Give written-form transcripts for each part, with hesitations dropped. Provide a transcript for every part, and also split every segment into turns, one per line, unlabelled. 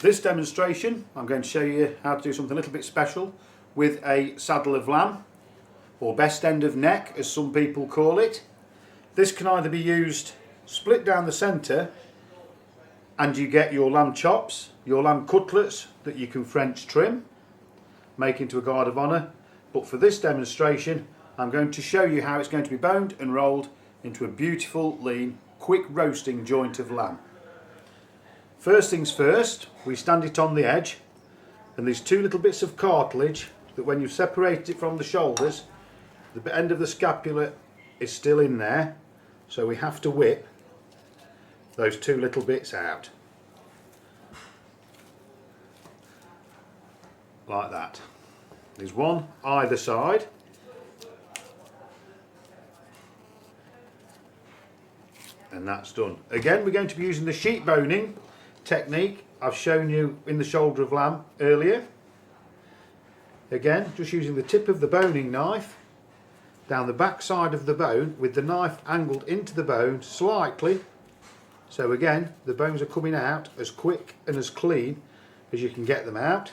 This demonstration I'm going to show you how to do something a little bit special with a saddle of lamb, or best end of neck as some people call it. This can either be used split down the centre and you get your lamb chops, your lamb cutlets that you can French trim, make into a guard of honour, but for this demonstration I'm going to show you how it's going to be boned and rolled into a beautiful, lean, quick roasting joint of lamb. First things first, we stand it on the edge, and these two little bits of cartilage that when you separate it from the shoulders, the end of the scapula is still in there, so we have to whip those two little bits out. Like that. There's one either side. And that's done. Again, we're going to be using the sheep boning technique I've shown you in the shoulder of lamb earlier. Again, just using the tip of the boning knife down the back side of the bone with the knife angled into the bone slightly. So again, the bones are coming out as quick and as clean as you can get them out.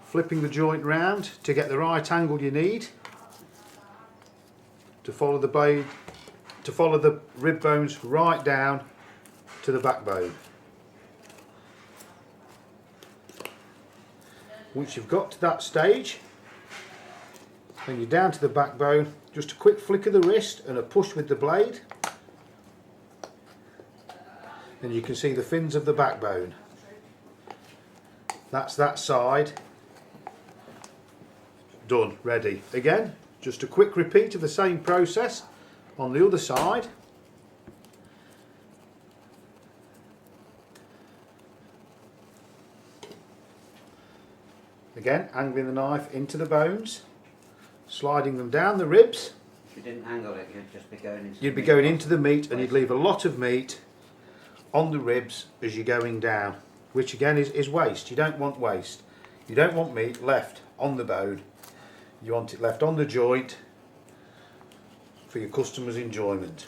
Flipping the joint round to get the right angle you need to follow the blade, to follow the rib bones right down to the backbone. Once you've got to that stage, when you're down to the backbone, just a quick flick of the wrist and a push with the blade, and you can see the fins of the backbone. That's that side done, ready. Again, just a quick repeat of the same process on the other side. Again, angling the knife into the bones, sliding them down the ribs.
If you didn't angle it, you'd just be going into
You'd be going into the meat, and you'd leave a lot of meat on the ribs as you're going down, which again is waste. You don't want waste. You don't want meat left on the bone. You want it left on the joint for your customers' enjoyment.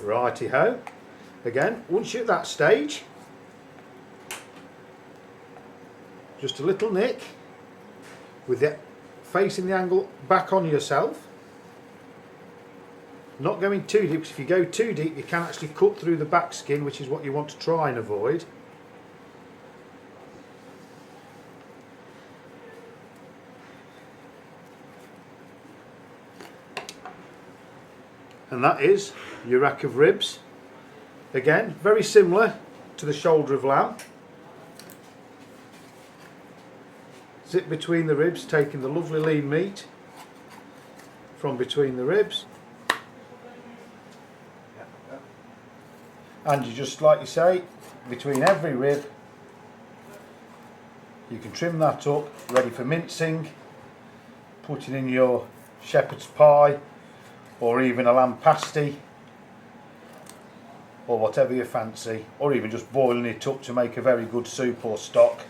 Righty ho. Again, once you're at that stage, just a little nick with it facing the angle back on yourself. Not going too deep, because if you go too deep you can actually cut through the back skin, which is what you want to try and avoid. And that is your rack of ribs. Again, very similar to the shoulder of lamb. Zip between the ribs, taking the lovely lean meat from between the ribs. And you just, like you say, between every rib, you can trim that up, ready for mincing, putting in your shepherd's pie, or even a lamb pasty, or whatever you fancy, or even just boiling it up to make a very good soup or stock.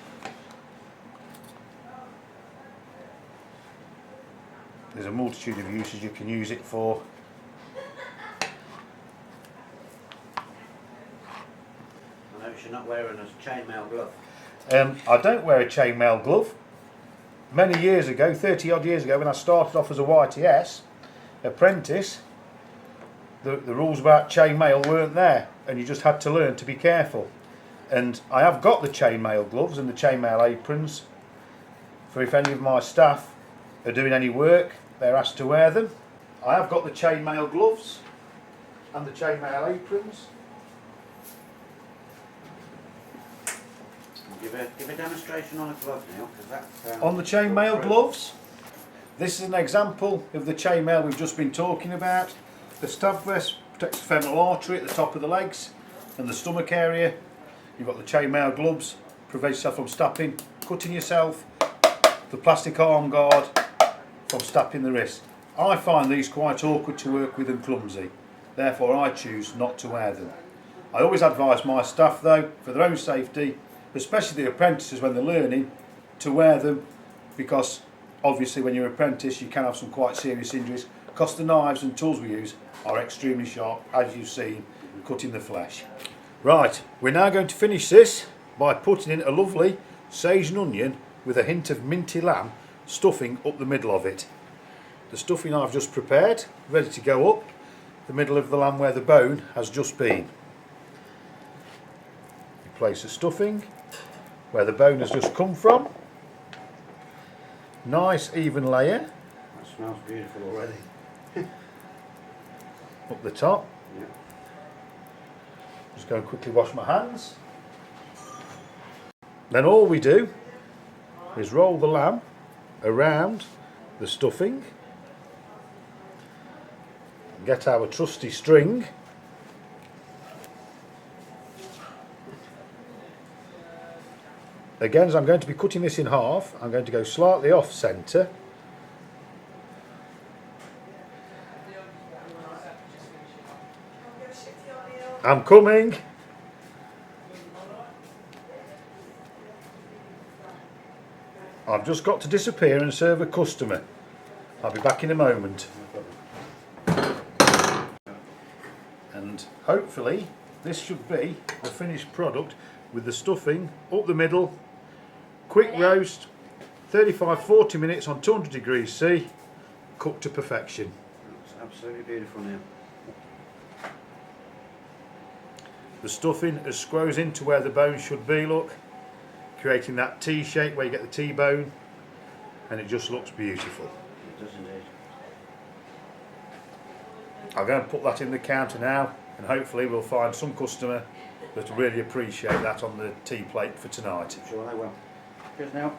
There's a multitude of uses you can use it for.
I notice you're not wearing a chainmail glove.
I don't wear a chainmail glove. Many years ago, 30 odd years ago, when I started off as a YTS apprentice, the rules about chainmail weren't there, and you just had to learn to be careful. And I have got the chainmail gloves and the chainmail aprons for if any of my staff are doing any work, they're asked to wear them. I have got the chainmail gloves and the chainmail aprons.
Give a demonstration on a glove now, because that's
on the chainmail gloves, this is an example of the chainmail we've just been talking about. The stab vest protects the femoral artery at the top of the legs and the stomach area. You've got the chainmail gloves, prevents yourself from stabbing, cutting yourself. The plastic arm guard from stabbing the wrist. I find these quite awkward to work with and clumsy, therefore I choose not to wear them. I always advise my staff though, for their own safety, especially the apprentices when they're learning, to wear them, because obviously when you're an apprentice you can have some quite serious injuries, because the knives and tools we use are extremely sharp, as you've seen cutting the flesh. Right, we're now going to finish this by putting in a lovely sage and onion with a hint of minty lamb stuffing up the middle of it. The stuffing I've just prepared, ready to go up the middle of the lamb where the bone has just been. You place the stuffing where the bone has just come from. Nice even layer.
That smells beautiful already.
Up the top.
Yeah.
Just go and quickly wash my hands. Then all we do is roll the lamb around the stuffing. Get our trusty string. Again, as I'm going to be cutting this in half, I'm going to go slightly off centre. I'm coming. I've just got to disappear and serve a customer. I'll be back in a moment. And hopefully this should be the finished product with the stuffing up the middle, quick roast, 35-40 minutes on 200 degrees C, cooked to perfection.
It's absolutely beautiful now.
The stuffing as squoze into where the bone should be, look, creating that T shape where you get the T-bone, and it just looks beautiful.
It does indeed.
I'm going to put that in the counter now, and hopefully we'll find some customer that will really appreciate that on the tea plate for tonight.
I'm sure they will. Cheers now.